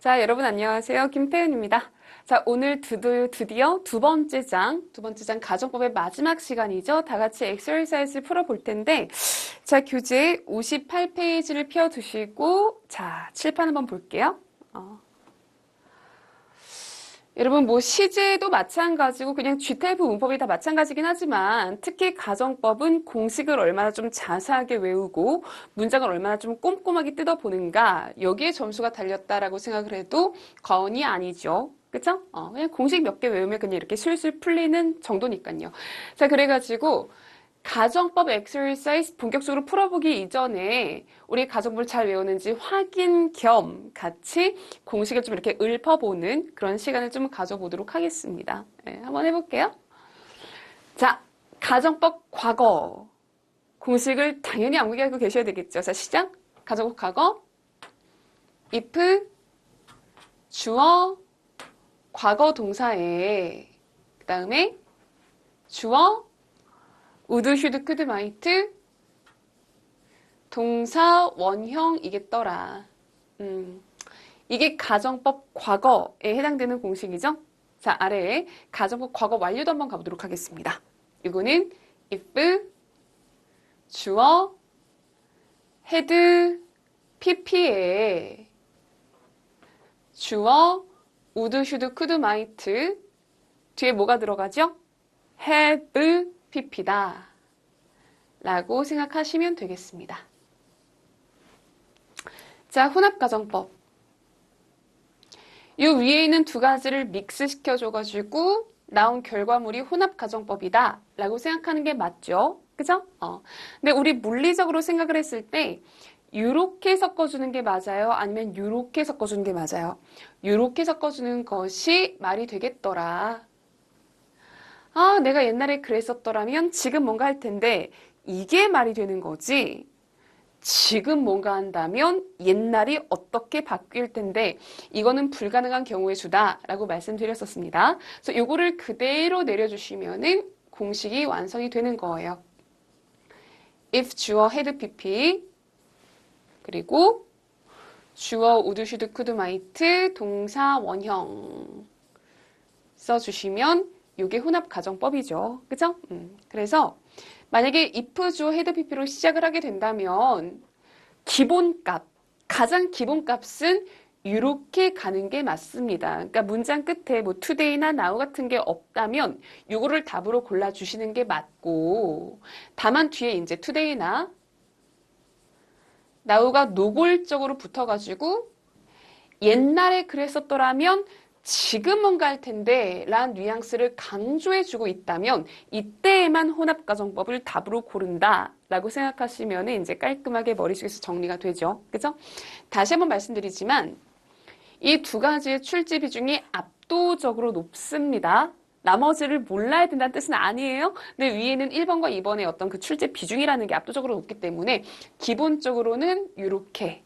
자, 여러분 안녕하세요. 김태윤입니다. 자, 오늘 드디어 두 번째 장 가정법의 마지막 시간이죠. 다 같이 엑서사이즈 풀어볼 텐데, 자, 교재 58페이지를 펴두시고, 자, 칠판 한번 볼게요. 여러분 뭐 시제도 마찬가지고 그냥 G타입 문법이 다 마찬가지긴 하지만 특히 가정법은 공식을 얼마나 좀 자세하게 외우고 문장을 얼마나 좀 꼼꼼하게 뜯어보는가 여기에 점수가 달렸다라고 생각을 해도 과언이 아니죠. 그쵸? 그냥 공식 몇 개 외우면 그냥 이렇게 술술 풀리는 정도니까요. 자, 그래가지고 가정법 엑서사이즈 본격적으로 풀어보기 이전에 우리 가정법을 잘 외우는지 확인 겸 같이 공식을 좀 이렇게 읊어보는 그런 시간을 좀 가져보도록 하겠습니다. 네, 한번 해볼게요. 자, 가정법 과거. 공식을 당연히 암기하고 알고 계셔야 되겠죠. 자, 시작. 가정법 과거. if, 주어, 과거 동사에 그 다음에 주어, would, should, could, might 동사 원형이겠더라. 이게 가정법 과거에 해당되는 공식이죠. 자, 아래에 가정법 과거 완료도 한번 가보도록 하겠습니다. 이거는 if 주어 had pp에 주어 would, should, could, might 뒤에 뭐가 들어가죠? have pp다 라고 생각하시면 되겠습니다. 자, 혼합가정법. 이 위에 있는 두 가지를 믹스시켜줘가지고 나온 결과물이 혼합가정법이다 라고 생각하는 게 맞죠? 그죠? 근데 우리 물리적으로 생각을 했을 때 요렇게 섞어주는 게 맞아요? 아니면 요렇게 섞어주는 게 맞아요? 요렇게 섞어주는 것이 말이 되겠더라. 아, 내가 옛날에 그랬었더라면 지금 뭔가 할 텐데 이게 말이 되는 거지. 지금 뭔가 한다면 옛날이 어떻게 바뀔 텐데 이거는 불가능한 경우의 수다라고 말씀드렸었습니다. 그래서 요거를 그대로 내려주시면은 공식이 완성이 되는 거예요. if 주어 had pp 그리고 주어 would, should, could, might 동사 원형 써주시면 요게 혼합 가정법이죠. 그죠? 그래서 만약에 if 주어 had pp로 시작을 하게 된다면 기본값, 가장 기본값은 이렇게 가는 게 맞습니다. 그러니까 문장 끝에 뭐 today나 now 같은 게 없다면 요거를 답으로 골라주시는 게 맞고 다만 뒤에 이제 today나 now가 노골적으로 붙어가지고 옛날에 그랬었더라면 지금 뭔가 할 텐데 라는 뉘앙스를 강조해주고 있다면 이때에만 혼합가정법을 답으로 고른다 라고 생각하시면 이제 깔끔하게 머릿속에서 정리가 되죠. 그죠? 다시 한번 말씀드리지만 이 두 가지의 출제 비중이 압도적으로 높습니다. 나머지를 몰라야 된다는 뜻은 아니에요. 근데 위에는 1번과 2번의 어떤 그 출제 비중이라는 게 압도적으로 높기 때문에 기본적으로는 이렇게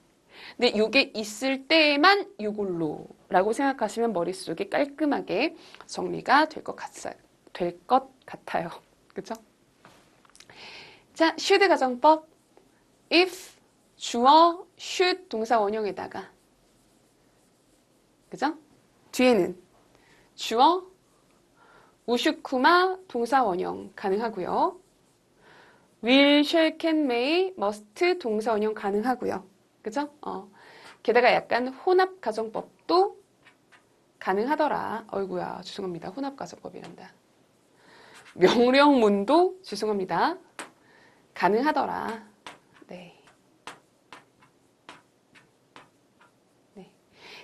근데 이게 있을 때에만 이걸로 라고 생각하시면 머릿속에 깔끔하게 정리가 될 것 같아요. 그죠? 자, should 가정법. if 주어 should 동사 원형에다가 그죠? 뒤에는 주어 우슈쿠마 동사 원형 가능하고요. will, shall, can, may, must 동사 원형 가능하고요. 그죠? 게다가 약간 혼합 가정법도 가능하더라. 어이구야, 죄송합니다. 혼합 가정법이란다. 명령문도 죄송합니다. 가능하더라. 네. 네.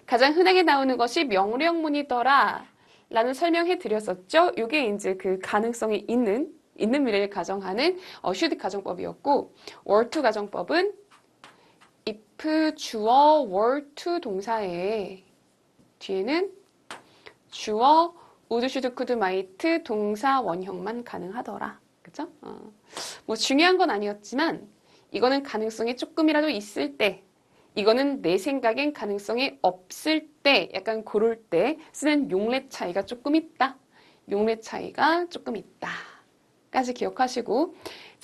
가장 흔하게 나오는 것이 명령문이더라. 라는 설명해 드렸었죠. 이게 이제 그 가능성이 있는 미래를 가정하는 should 가정법이었고, were to 가정법은 if 주어 were to 동사에 뒤에는 주어 would, should, could, might 동사 원형만 가능하더라. 그죠? 뭐 중요한 건 아니었지만 이거는 가능성이 조금이라도 있을 때 이거는 내 생각엔 가능성이 없을 때 약간 고를 때 쓰는 용례 차이가 조금 있다. 용례 차이가 조금 있다. 까지 기억하시고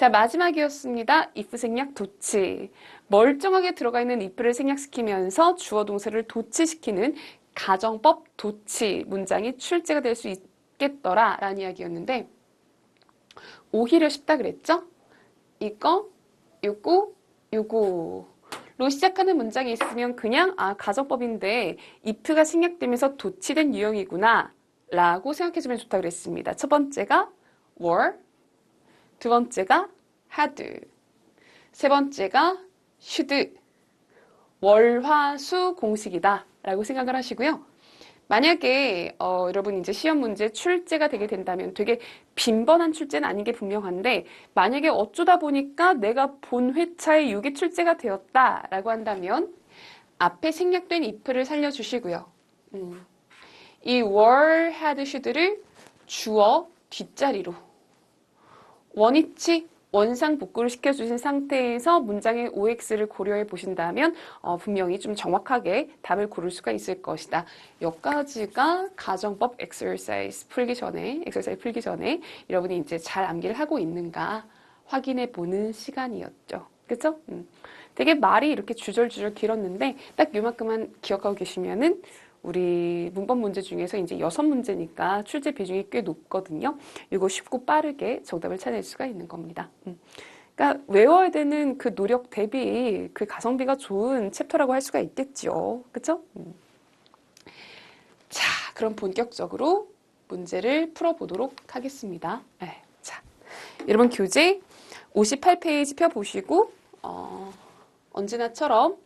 자, 마지막이었습니다. if 생략 도치. 멀쩡하게 들어가 있는 if를 생략시키면서 주어 동사를 도치시키는 가정법 도치 문장이 출제가 될 수 있겠더라 라는 이야기였는데 오히려 쉽다 그랬죠? 이거, 요거, 요거로 시작하는 문장이 있으면 그냥 가정법인데 if가 생략되면서 도치된 유형이구나 라고 생각해주면 좋다 그랬습니다. 첫 번째가 were, 두 번째가 had, 세 번째가 should, 월화수 공식이다 라고 생각을 하시고요. 만약에 여러분 이제 시험 문제 출제가 되게 된다면 되게 빈번한 출제는 아닌 게 분명한데 만약에 어쩌다 보니까 내가 본 회차에 이게 출제가 되었다라고 한다면 앞에 생략된 if를 살려주시고요. 이 were, had, should를 주어 뒷자리로 원위치 원상 복구를 시켜주신 상태에서 문장의 OX를 고려해 보신다면 분명히 좀 정확하게 답을 고를 수가 있을 것이다. 여기까지가 가정법 exercise 풀기 전에 여러분이 이제 잘 암기를 하고 있는가 확인해 보는 시간이었죠. 그죠? 되게 말이 이렇게 주절주절 길었는데 딱 요만큼만 기억하고 계시면은 우리 문법 문제 중에서 이제 6문제니까 출제 비중이 꽤 높거든요. 이거 쉽고 빠르게 정답을 찾을 수가 있는 겁니다. 그러니까 외워야 되는 그 노력 대비 그 가성비가 좋은 챕터라고 할 수가 있겠죠. 그쵸? 자, 그럼 본격적으로 문제를 풀어보도록 하겠습니다. 네, 자, 여러분 교재 58페이지 펴보시고 언제나처럼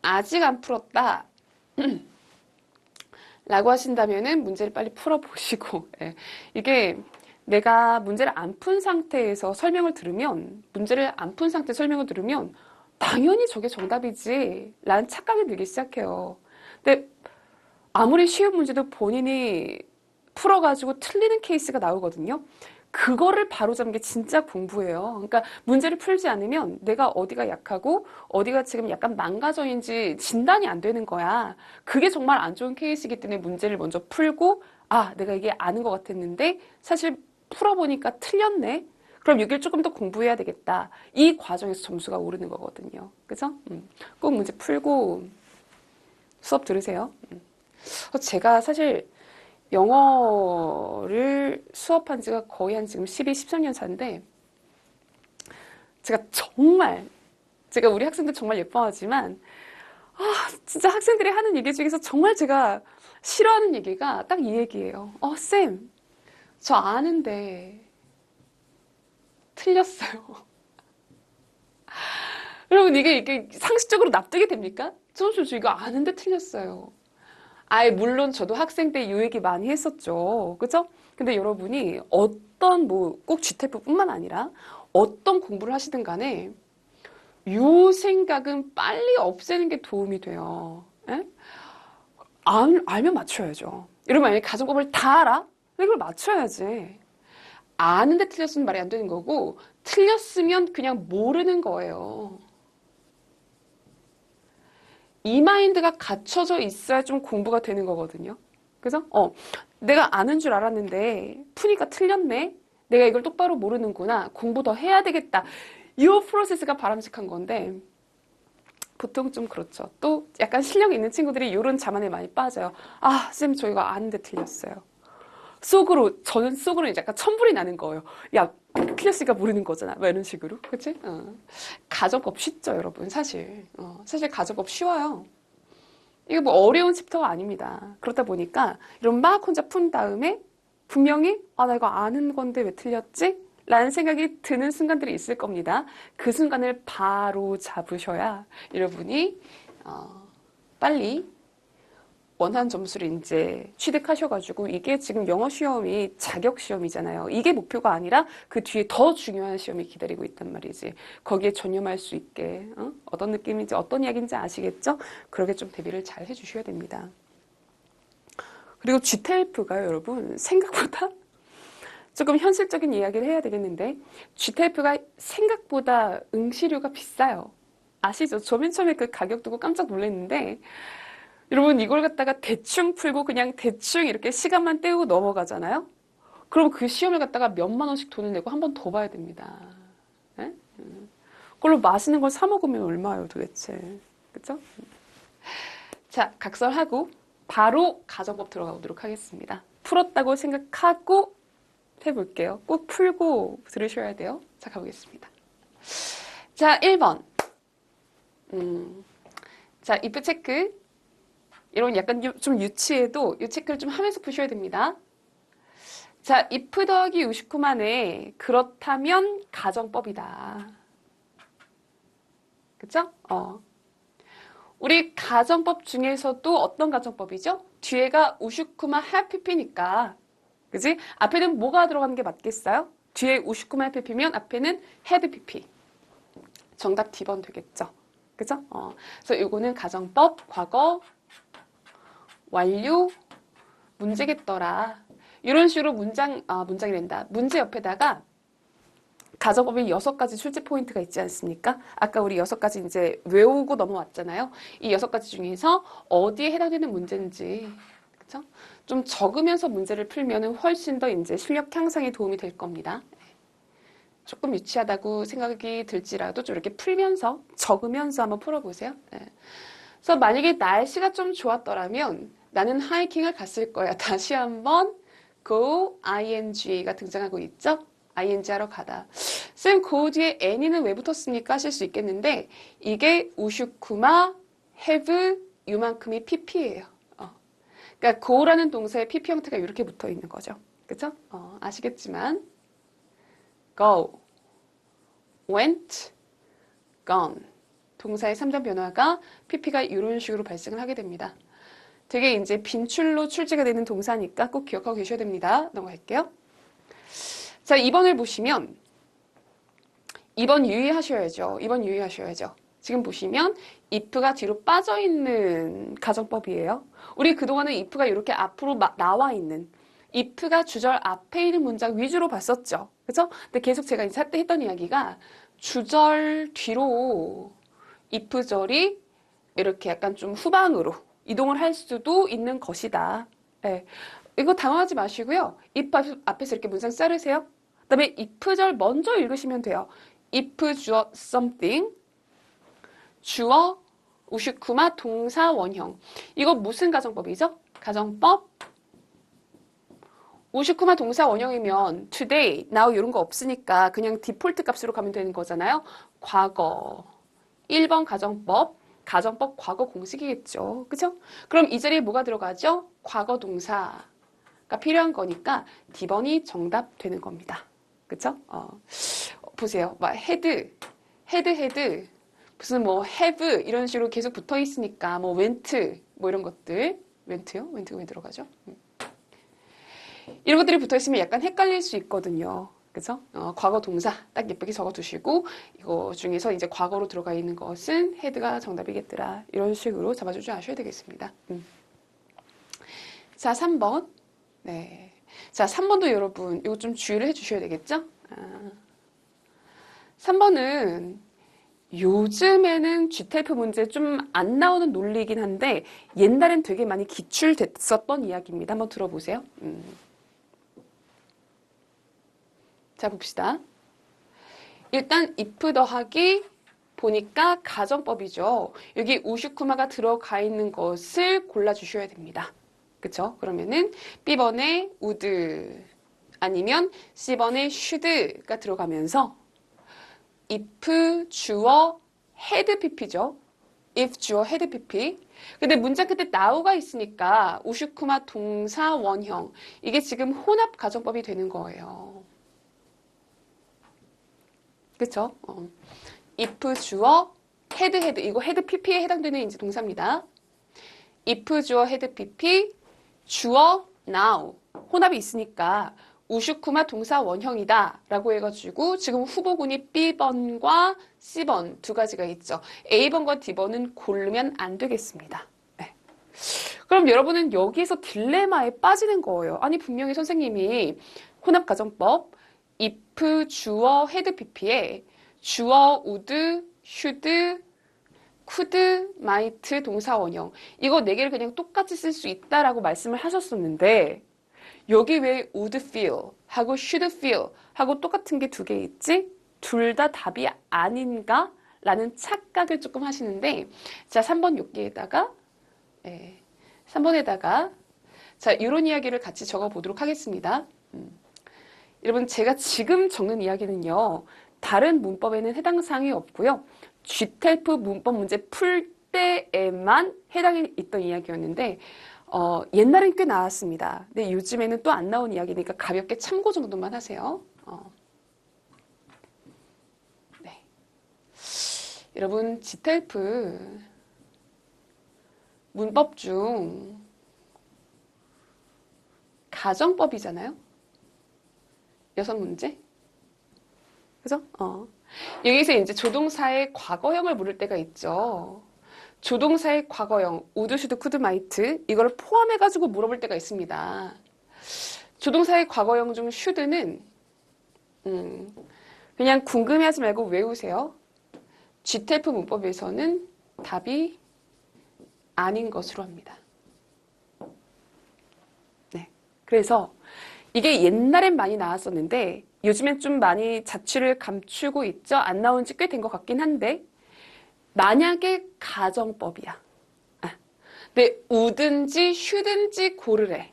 아직 안 풀었다 라고 하신다면은 문제를 빨리 풀어보시고 이게 내가 문제를 안 푼 상태에서 설명을 들으면 문제를 안 푼 상태 설명을 들으면 당연히 저게 정답이지 라는 착각이 들기 시작해요. 근데 아무리 쉬운 문제도 본인이 풀어가지고 틀리는 케이스가 나오거든요. 그거를 바로잡는 게 진짜 공부예요. 그러니까 문제를 풀지 않으면 내가 어디가 약하고 어디가 지금 약간 망가져인지 진단이 안 되는 거야. 그게 정말 안 좋은 케이스이기 때문에 문제를 먼저 풀고 내가 이게 아는 것 같았는데 사실 풀어보니까 틀렸네. 그럼 여기를 조금 더 공부해야 되겠다. 이 과정에서 점수가 오르는 거거든요. 그죠? 꼭 문제 풀고 수업 들으세요. 제가 사실 영어를 수업한 지가 거의 한 지금 12, 13년 차인데 제가 우리 학생들 정말 예뻐하지만 진짜 학생들이 하는 얘기 중에서 정말 제가 싫어하는 얘기가 딱 이 얘기예요. 쌤, 저 아는데 틀렸어요. 여러분 이게 상식적으로 납득이 됩니까? 저 이거 아는데 틀렸어요. 물론 저도 학생 때 이 얘기 많이 했었죠. 그죠? 근데 여러분이 어떤 꼭 GTF뿐만 아니라 어떤 공부를 하시든 간에 요 생각은 빨리 없애는 게 도움이 돼요. 예? 알면 맞춰야죠. 여러분 만약에 가정법을 다 알아? 이걸 맞춰야지. 아는데 틀렸으면 말이 안 되는 거고 틀렸으면 그냥 모르는 거예요. 이 마인드가 갖춰져 있어야 좀 공부가 되는 거거든요. 그래서 내가 아는 줄 알았는데 푸니까 틀렸네. 내가 이걸 똑바로 모르는구나. 공부 더 해야 되겠다. 이 프로세스가 바람직한 건데 보통 좀 그렇죠. 또 약간 실력 있는 친구들이 이런 자만에 많이 빠져요. 쌤 저 이거 아는데 틀렸어요. 저는 속으로 이제 약간 천불이 나는 거예요. 야, 틀렸으니까 모르는 거잖아. 뭐 이런 식으로. 그치? 가정법 쉽죠, 여러분. 사실. 사실 가정법 쉬워요. 이게 뭐 어려운 챕터가 아닙니다. 그러다 보니까 이런 막 혼자 푼 다음에 분명히 나 이거 아는 건데 왜 틀렸지? 라는 생각이 드는 순간들이 있을 겁니다. 그 순간을 바로 잡으셔야 여러분이 빨리 원하는 점수를 이제 취득하셔가지고 이게 지금 영어 시험이 자격 시험이잖아요. 이게 목표가 아니라 그 뒤에 더 중요한 시험이 기다리고 있단 말이지. 거기에 전념할 수 있게 어떤 느낌인지 어떤 이야기인지 아시겠죠? 그렇게 좀 대비를 잘 해주셔야 됩니다. 그리고 GTF가요, 여러분 생각보다 조금 현실적인 이야기를 해야 되겠는데 GTF가 생각보다 응시료가 비싸요. 아시죠? 저 맨 처음에 그 가격 두고 깜짝 놀랐는데 여러분 이걸 갖다가 대충 풀고 그냥 대충 이렇게 시간만 때우고 넘어가잖아요? 그럼 그 시험을 갖다가 몇만 원씩 돈을 내고 한 번 더 봐야 됩니다. 그걸로 맛있는 걸 사 먹으면 얼마예요, 도대체. 그쵸? 자, 각설하고 바로 가정법 들어가보도록 하겠습니다. 풀었다고 생각하고 해볼게요. 꼭 풀고 들으셔야 돼요. 자, 가보겠습니다. 자, 1번. 자, if 체크. 이런 약간 좀 유치해도 이 체크를 좀 하면서 푸셔야 됩니다. 자, if 더하기 69만에 그렇다면 가정법이다. 그쵸? 우리 가정법 중에서도 어떤 가정법이죠? 뒤에가 우슈쿠마 해피피니까. 그지? 앞에는 뭐가 들어가는 게 맞겠어요? 뒤에 우슈쿠마 해피피면 앞에는 헤드피피. 정답 D번 되겠죠? 그죠? 그래서 이거는 가정법, 과거, 완료, 문제겠더라. 이런 식으로 문장이 된다. 문제 옆에다가 가정법이 6가지 출제 포인트가 있지 않습니까? 아까 우리 6가지 이제 외우고 넘어왔잖아요. 이 6가지 중에서 어디에 해당되는 문제인지, 그쵸? 좀 적으면서 문제를 풀면은 훨씬 더 이제 실력 향상에 도움이 될 겁니다. 조금 유치하다고 생각이 들지라도 좀 이렇게 풀면서, 적으면서 한번 풀어보세요. 그래서 만약에 날씨가 좀 좋았더라면 나는 하이킹을 갔을 거야. 다시 한번 go, ing가 등장하고 있죠? ing 하러 가다. 쌤, 그 뒤에 any는 왜 붙었습니까? 하실 수 있겠는데 이게 우슈쿠마, have, 요만큼이 pp예요. 그러니까 go라는 동사의 pp 형태가 이렇게 붙어 있는 거죠. 그쵸? 아시겠지만 go, went, gone. 동사의 3점 변화가 pp가 이런 식으로 발생을 하게 됩니다. 되게 이제 빈출로 출제가 되는 동사니까 꼭 기억하고 계셔야 됩니다. 넘어갈게요. 자, 2번을 보시면 2번 유의하셔야죠. 2번 유의하셔야죠. 지금 보시면 if가 뒤로 빠져있는 가정법이에요. 우리 그동안은 if가 이렇게 앞으로 나와 있는 if가 주절 앞에 있는 문장 위주로 봤었죠. 그죠? 근데 계속 제가 이제 할 때 했던 이야기가 주절 뒤로 if절이 이렇게 약간 좀 후방으로 이동을 할 수도 있는 것이다. 네. 이거 당황하지 마시고요. if 앞에서 이렇게 문장 자르세요. 그 다음에 if절 먼저 읽으시면 돼요. if 주어 something, 주어 우슈쿠마 동사 원형. 이거 무슨 가정법이죠? 가정법. 우슈쿠마 동사 원형이면 today, now 이런 거 없으니까 그냥 디폴트 값으로 가면 되는 거잖아요. 과거. 1번 가정법 과거 공식이겠죠. 그죠? 그럼 이 자리에 뭐가 들어가죠? 과거 동사가 필요한 거니까 D번이 정답 되는 겁니다. 그쵸? 보세요. 막 had, 무슨 뭐 have 이런 식으로 계속 붙어 있으니까 뭐 went 뭐 이런 것들. went요? went가 왜 들어가죠? 이런 것들이 붙어 있으면 약간 헷갈릴 수 있거든요. 그죠? 과거 동사 딱 예쁘게 적어 두시고 이거 중에서 이제 과거로 들어가 있는 것은 헤드가 정답이겠더라. 이런 식으로 잡아주지 아셔야 되겠습니다. 자, 3번. 네. 자, 3번도 여러분 이거 좀 주의를 해 주셔야 되겠죠? 3번은 요즘에는 G타입 문제 좀 안 나오는 논리이긴 한데 옛날엔 되게 많이 기출됐었던 이야기입니다. 한번 들어보세요. 자, 봅시다. 일단 if 더하기 보니까 가정법이죠. 여기 우슈쿠마가 들어가 있는 것을 골라주셔야 됩니다. 그쵸? 그러면은 B번에 would 아니면 C번에 should가 들어가면서 if 주어 had pp죠. if 주어 had pp. 근데 문장 끝에 now가 있으니까 우슈쿠마 동사 원형. 이게 지금 혼합 가정법이 되는 거예요. 그쵸? if 주어 had 이거 had pp에 해당되는 이제 동사입니다. if 주어 had pp 주어 now 혼합이 있으니까 우슈쿠마 동사 원형이다 라고 해가지고 지금 후보군이 B번과 C번 두 가지가 있죠. A번과 D번은 고르면 안 되겠습니다. 네. 그럼 여러분은 여기에서 딜레마에 빠지는 거예요. 아니 분명히 선생님이 혼합가정법 if 주어 had pp에 주어 would, should, could, might 동사 원형 이거 4개를 그냥 똑같이 쓸 수 있다라고 말씀을 하셨었는데 여기 왜 would feel 하고 should feel 하고 똑같은 게 2개 있지? 둘 다 답이 아닌가? 라는 착각을 조금 하시는데, 자, 3번 요기에다가, 3번에다가, 자, 이런 이야기를 같이 적어 보도록 하겠습니다. 여러분, 제가 지금 적는 이야기는요, 다른 문법에는 해당 사항이 없고요. GTELF 문법 문제 풀 때에만 해당이 있던 이야기였는데, 옛날엔 꽤 나왔습니다. 근데 요즘에는 또 안 나온 이야기니까 가볍게 참고 정도만 하세요. 네. 여러분, GTELF 문법 중 가정법이잖아요. 6문제? 그죠? 여기서 이제 조동사의 과거형을 물을 때가 있죠. 조동사의 과거형, 우드, 슈드, 쿠드, 마이트 이걸 포함해가지고 물어볼 때가 있습니다. 조동사의 과거형 중 슈드는 그냥 궁금해하지 말고 외우세요. GTELF 문법에서는 답이 아닌 것으로 합니다. 네. 그래서 이게 옛날엔 많이 나왔었는데 요즘엔 좀 많이 자취를 감추고 있죠. 안 나온 지 꽤 된 것 같긴 한데 만약에 가정법이야. 근데 우든지 슈든지 고르래.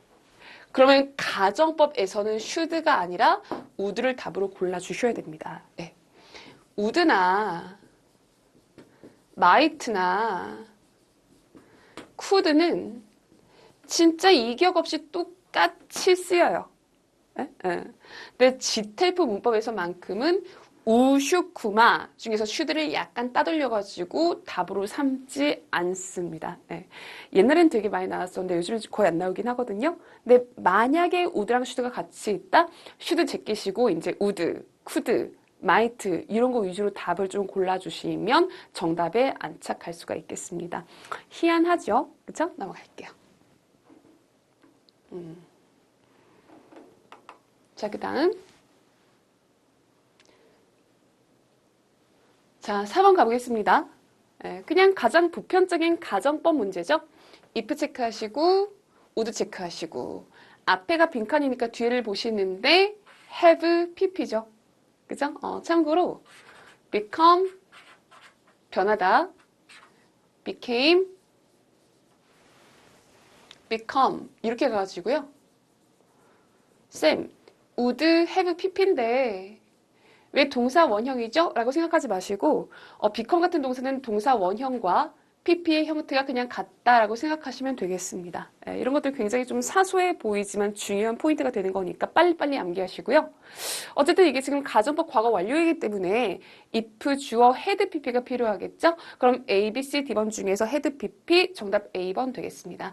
그러면 가정법에서는 슈드가 아니라 우드를 답으로 골라주셔야 됩니다. 네. 우드나 마이트나 쿠드는 진짜 이격 없이 똑같이 쓰여요. 근데 GTELF 문법에서만큼은 우슈쿠마 중에서 슈드를 약간 따돌려가지고 답으로 삼지 않습니다. 옛날엔 되게 많이 나왔었는데 요즘은 거의 안 나오긴 하거든요. 근데 만약에 우드랑 슈드가 같이 있다? 슈드 제끼시고 이제 우드, 쿠드, 마이트 이런 거 위주로 답을 좀 골라주시면 정답에 안착할 수가 있겠습니다. 희한하죠? 그쵸? 넘어갈게요. 자, 그 다음. 자, 4번 가보겠습니다. 그냥 가장 보편적인 가정법 문제죠. if 체크하시고, would 체크하시고, 앞에가 빈칸이니까 뒤를 보시는데, have, pp죠. 그죠? 참고로, become, 변하다, became, become, 이렇게 가가지고요. 쌤, would, have, pp인데, 왜 동사 원형이죠? 라고 생각하지 마시고 become 같은 동사는 동사 원형과 pp의 형태가 그냥 같다라고 생각하시면 되겠습니다. 이런 것들 굉장히 좀 사소해 보이지만 중요한 포인트가 되는 거니까 빨리빨리 암기하시고요. 어쨌든 이게 지금 가정법 과거 완료이기 때문에 if, 주어, had pp가 필요하겠죠? 그럼 A, B, C, D번 중에서 had pp 정답 A번 되겠습니다.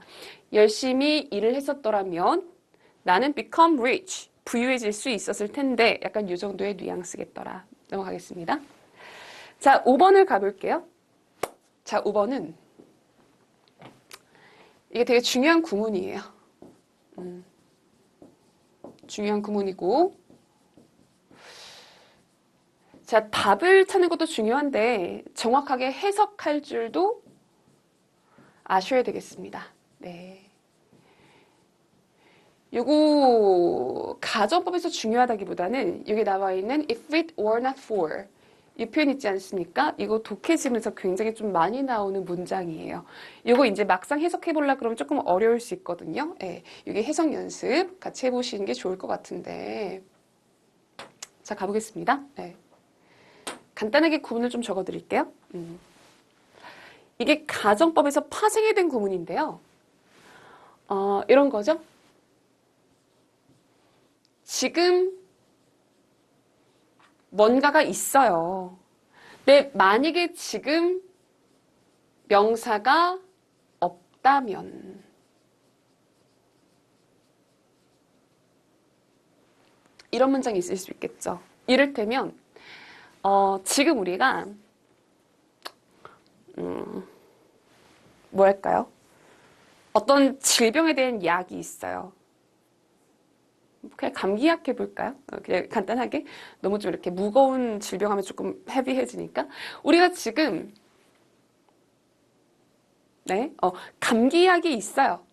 열심히 일을 했었더라면 나는 become rich, 부유해질 수 있었을 텐데 약간 이 정도의 뉘앙스겠더라. 넘어가겠습니다. 자, 5번을 가볼게요. 자, 5번은 이게 되게 중요한 구문이에요. 중요한 구문이고 자, 답을 찾는 것도 중요한데 정확하게 해석할 줄도 아셔야 되겠습니다. 네. 요거 가정법에서 중요하다기보다는 여기 나와 있는 if it were not for 이 표현 있지 않습니까? 이거 독해지면서 굉장히 좀 많이 나오는 문장이에요. 요거 이제 막상 해석해 보려고 그러면 조금 어려울 수 있거든요. 이게 해석 연습 같이 해보시는 게 좋을 것 같은데 자, 가보겠습니다. 간단하게 구문을 좀 적어드릴게요. 이게 가정법에서 파생이 된 구문인데요. 이런 거죠. 지금 뭔가가 있어요. 근데 만약에 지금 명사가 없다면 이런 문장이 있을 수 있겠죠. 이를테면 지금 우리가 뭐랄까요? 어떤 질병에 대한 약이 있어요. 그냥 감기약 해볼까요? 그냥 간단하게 너무 좀 이렇게 무거운 질병하면 조금 헤비해지니까 우리가 지금 감기약이 있어요.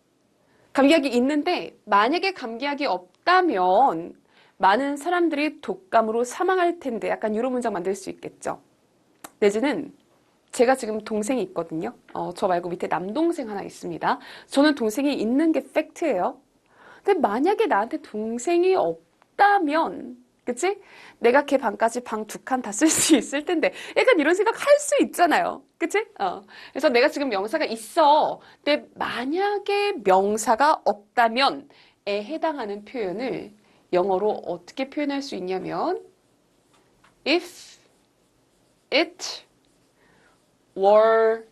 감기약이 있는데 만약에 감기약이 없다면 많은 사람들이 독감으로 사망할 텐데 약간 이런 문장 만들 수 있겠죠. 내지는 제가 지금 동생이 있거든요. 저 말고 밑에 남동생 하나 있습니다. 저는 동생이 있는 게 팩트예요. 근데 만약에 나한테 동생이 없다면, 그치? 내가 걔 방까지 방 2칸 다 쓸 수 있을 텐데. 약간 이런 생각 할 수 있잖아요. 그치? 그래서 내가 지금 명사가 있어. 근데 만약에 명사가 없다면에 해당하는 표현을 영어로 어떻게 표현할 수 있냐면, if it were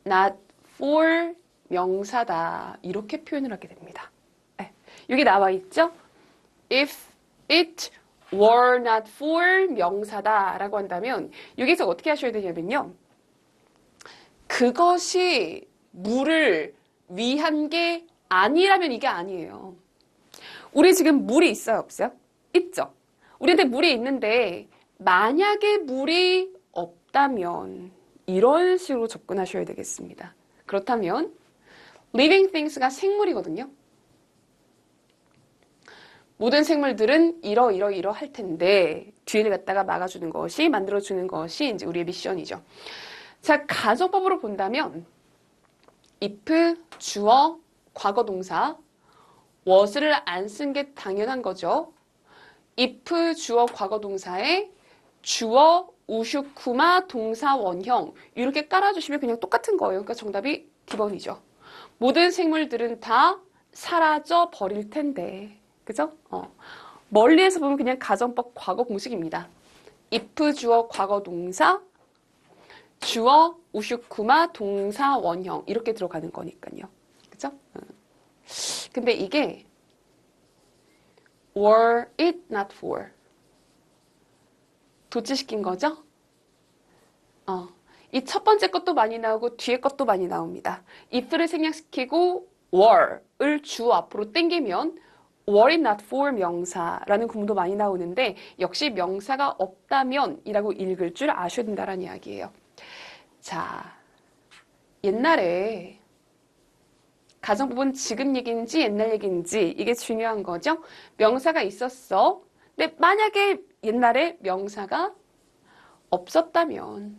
not for 명사다. 이렇게 표현을 하게 됩니다. 네. 여기 나와 있죠? If it were not for 명사다 라고 한다면 여기서 어떻게 하셔야 되냐면요. 그것이 물을 위한 게 아니라면 이게 아니에요. 우리 지금 물이 있어요, 없어요? 있죠? 우리한테 물이 있는데 만약에 물이 없다면 이런 식으로 접근하셔야 되겠습니다. 그렇다면 living things가 생물이거든요. 모든 생물들은 이러 할 텐데 뒤를 갖다가 막아주는 것이 만들어주는 것이 이제 우리의 미션이죠. 자, 가정법으로 본다면 if 주어 과거 동사 was를 안 쓴 게 당연한 거죠. if 주어 과거 동사에 주어 우슈쿠마 동사 원형 이렇게 깔아주시면 그냥 똑같은 거예요. 그러니까 정답이 D번이죠. 모든 생물들은 다 사라져 버릴 텐데. 그죠? 멀리에서 보면 그냥 가정법 과거 공식입니다. if 주어 과거 동사 주어 우슈쿠마 동사 원형 이렇게 들어가는 거니까요. 그죠? 근데 이게 were it not for 도치시킨 거죠? 이 첫 번째 것도 많이 나오고 뒤에 것도 많이 나옵니다. if를 생략시키고 were을 주 앞으로 땡기면 were it not for 명사라는 구문도 많이 나오는데 역시 명사가 없다면 이라고 읽을 줄 아셔야 된다는 이야기예요. 자, 옛날에 가정법은 지금 얘기인지 옛날 얘기인지 이게 중요한 거죠. 명사가 있었어. 근데 만약에 옛날에 명사가 없었더라면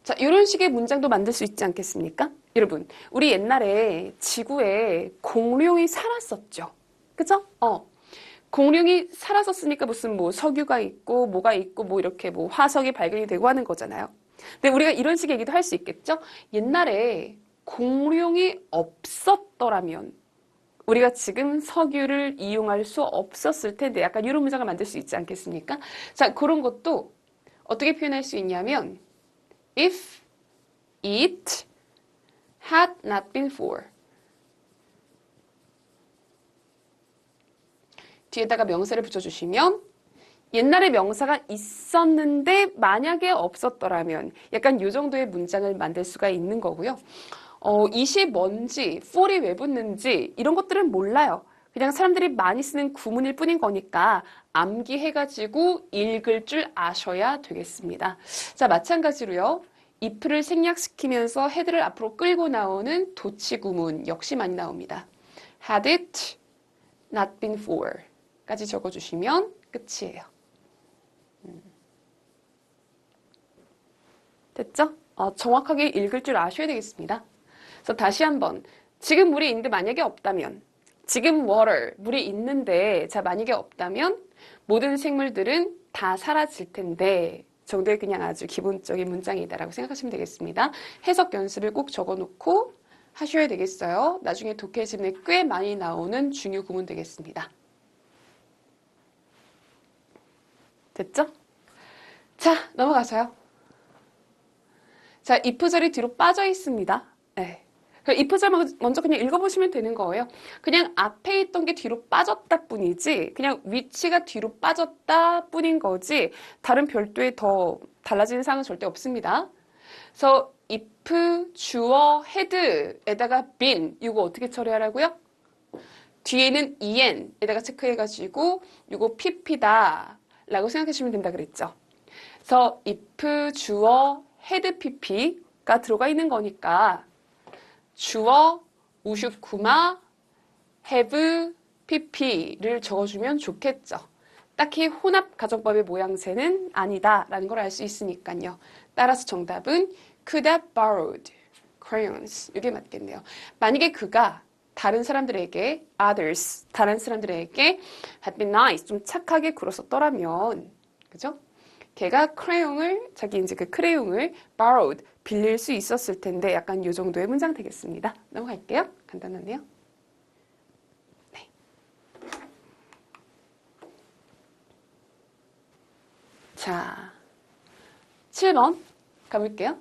자, 이런 식의 문장도 만들 수 있지 않겠습니까? 여러분, 우리 옛날에 지구에 공룡이 살았었죠. 그죠? 공룡이 살았었으니까 무슨 뭐 석유가 있고 뭐가 있고 뭐 이렇게 뭐 화석이 발견이 되고 하는 거잖아요. 근데 우리가 이런 식의 얘기도 할 수 있겠죠? 옛날에 공룡이 없었더라면 우리가 지금 석유를 이용할 수 없었을 텐데 약간 이런 문장을 만들 수 있지 않겠습니까? 자, 그런 것도 어떻게 표현할 수 있냐면 if it had not been for 뒤에다가 명사를 붙여주시면 옛날에 명사가 있었는데 만약에 없었더라면 약간 이 정도의 문장을 만들 수가 있는 거고요. it이 뭔지, for이 왜 붙는지 이런 것들은 몰라요. 그냥 사람들이 많이 쓰는 구문일 뿐인 거니까 암기해가지고 읽을 줄 아셔야 되겠습니다. 자, 마찬가지로요. if를 생략시키면서 head를 앞으로 끌고 나오는 도치 구문 역시 많이 나옵니다. had it not been for 까지 적어주시면 끝이에요. 됐죠? 정확하게 읽을 줄 아셔야 되겠습니다. 그래서 다시 한번 지금 물이 있는데 만약에 없다면 지금 water, 물이 있는데 자 만약에 없다면 모든 생물들은 다 사라질 텐데 정도의 그냥 아주 기본적인 문장이다라고 생각하시면 되겠습니다. 해석 연습을 꼭 적어놓고 하셔야 되겠어요. 나중에 독해집에 꽤 많이 나오는 중요 구문 되겠습니다. 됐죠? 자, 넘어가서요. 자, if절이 뒤로 빠져 있습니다. 네. if절 먼저 그냥 읽어보시면 되는 거예요. 그냥 앞에 있던 게 뒤로 빠졌다 뿐이지 그냥 위치가 뒤로 빠졌다 뿐인 거지 다른 별도의 더 달라지는 사항은 절대 없습니다. 그래서 if 주어 had에다가 been 이거 어떻게 처리하라고요? 뒤에는 en에다가 체크해가지고 이거 pp다 라고 생각하시면 된다 그랬죠. 그래서 if 주어 had pp가 들어가 있는 거니까 주어 우슈쿠마 have pp를 적어주면 좋겠죠. 딱히 혼합 가정법의 모양새는 아니다라는 걸 알 수 있으니까요. 따라서 정답은 could have borrowed crayons. 이게 맞겠네요. 만약에 그가 다른 사람들에게 others, 다른 사람들에게 had been nice, 좀 착하게 굴었었더라면, 그죠? 걔가 크레용을, 자기 이제 그 크레용을 borrowed, 빌릴 수 있었을 텐데 약간 이 정도의 문장 되겠습니다. 넘어갈게요. 간단하네요. 네. 자, 7번 가볼게요.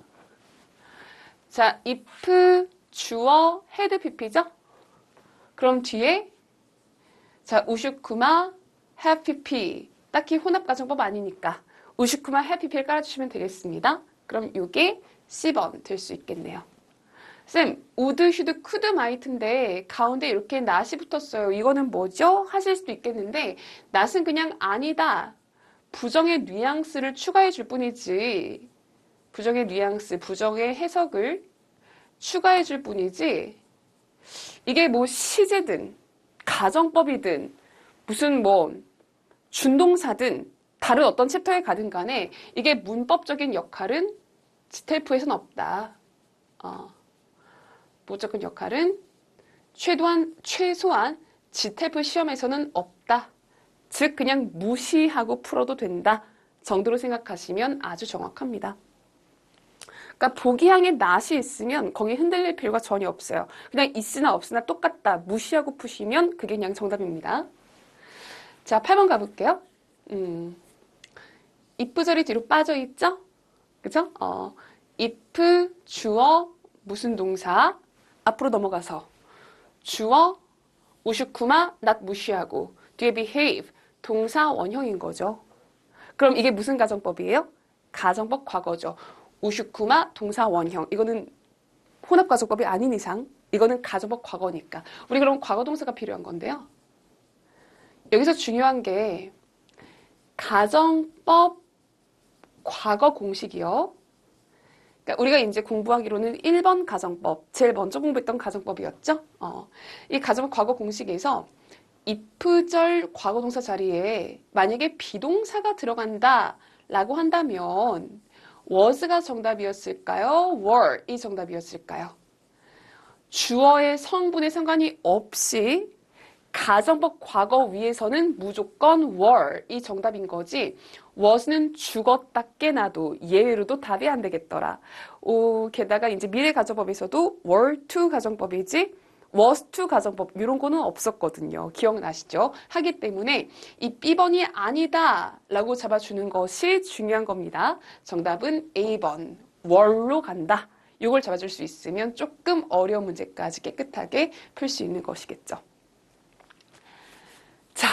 자, if 주어 had pp죠? 그럼 뒤에 자, 우슈쿠마 have pp. 딱히 혼합가정법 아니니까 우슈쿠마 have pp를 깔아주시면 되겠습니다. 그럼 이게 C번 될 수 있겠네요. 쌤, would, should, could, might인데 가운데 이렇게 not이 붙었어요. 이거는 뭐죠? 하실 수도 있겠는데 not은 그냥 아니다. 부정의 뉘앙스를 추가해 줄 뿐이지. 부정의 뉘앙스, 부정의 해석을 추가해 줄 뿐이지. 이게 뭐 시제든 가정법이든 무슨 뭐 준동사든 다른 어떤 챕터에 가든 간에 이게 문법적인 역할은 지텔프에서는 없다. 문법적인 역할은 최소한 지텔프 시험에서는 없다. 즉 그냥 무시하고 풀어도 된다 정도로 생각하시면 아주 정확합니다. 그러니까 보기항에 not이 있으면 거기 흔들릴 필요가 전혀 없어요. 그냥 있으나 없으나 똑같다. 무시하고 푸시면 그게 그냥 정답입니다. 자, 8번 가볼게요. if 절이 뒤로 빠져 있죠? 그죠? if 주어 무슨 동사 앞으로 넘어가서 주어 우슈쿠마 not 무시하고 뒤에 behave 동사 원형인 거죠. 그럼 이게 무슨 가정법이에요? 가정법 과거죠. 우슈쿠마 동사 원형. 이거는 혼합 가정법이 아닌 이상 이거는 가정법 과거니까. 우리 그럼 과거 동사가 필요한 건데요. 여기서 중요한 게 가정법 과거 공식이요. 그러니까 우리가 이제 공부하기로는 1번 가정법, 제일 먼저 공부했던 가정법이었죠. 이 가정법 과거 공식에서 if절 과거 동사 자리에 만약에 비동사가 들어간다라고 한다면 was가 정답이었을까요? were이 정답이었을까요? 주어의 성분에 상관이 없이 가정법 과거 위에서는 무조건 were이 정답인 거지 was는 죽었다 깨나도 예외로도 답이 안 되겠더라. 게다가 이제 미래 가정법에서도 were to 가정법이지 was to 가정법 이런 거는 없었거든요. 기억나시죠? 하기 때문에 이 B번이 아니다 라고 잡아주는 것이 중요한 겁니다. 정답은 A번 were로 간다. 이걸 잡아줄 수 있으면 조금 어려운 문제까지 깨끗하게 풀 수 있는 것이겠죠. 자,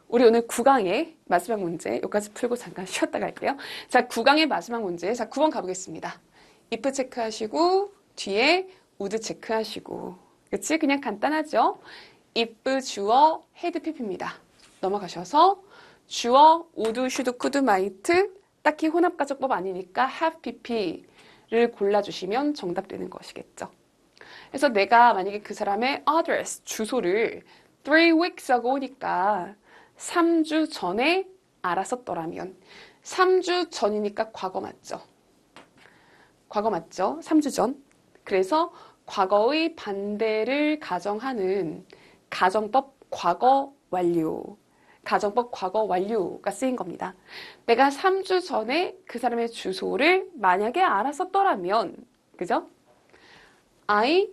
우리 오늘 9강의 마지막 문제 여기까지 풀고 잠깐 쉬었다 갈게요. 자, 9강의 마지막 문제. 자, 9번 가보겠습니다. if 체크하시고 뒤에 would 체크하시고 그치? 그냥 간단하죠? if 주어 had pp입니다. 넘어가셔서 주어 would, should, could, might 딱히 혼합가정법 아니니까 have pp를 골라주시면 정답 되는 것이겠죠. 그래서 내가 만약에 그 사람의 address, 주소를 3 weeks ago니까 3주 전에 알았었더라면 3주 전이니까 과거 맞죠? 과거 맞죠? 3주 전. 그래서 과거의 반대를 가정하는 가정법 과거 완료. 가정법 과거 완료가 쓰인 겁니다. 내가 3주 전에 그 사람의 주소를 만약에 알았었더라면, 그죠? I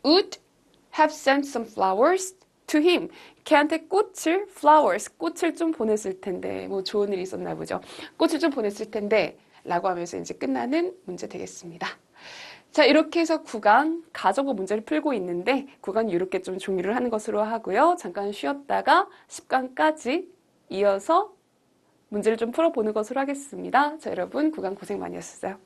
would have sent some flowers to him. 걔한테 꽃을 좀 보냈을 텐데, 뭐 좋은 일이 있었나 보죠. 꽃을 좀 보냈을 텐데, 라고 하면서 이제 끝나는 문제 되겠습니다. 자, 이렇게 해서 9강 가정법 문제를 풀고 있는데 9강 이렇게 좀 종류를 하는 것으로 하고요. 잠깐 쉬었다가 10강까지 이어서 문제를 좀 풀어보는 것으로 하겠습니다. 자, 여러분 9강 고생 많이 하셨어요.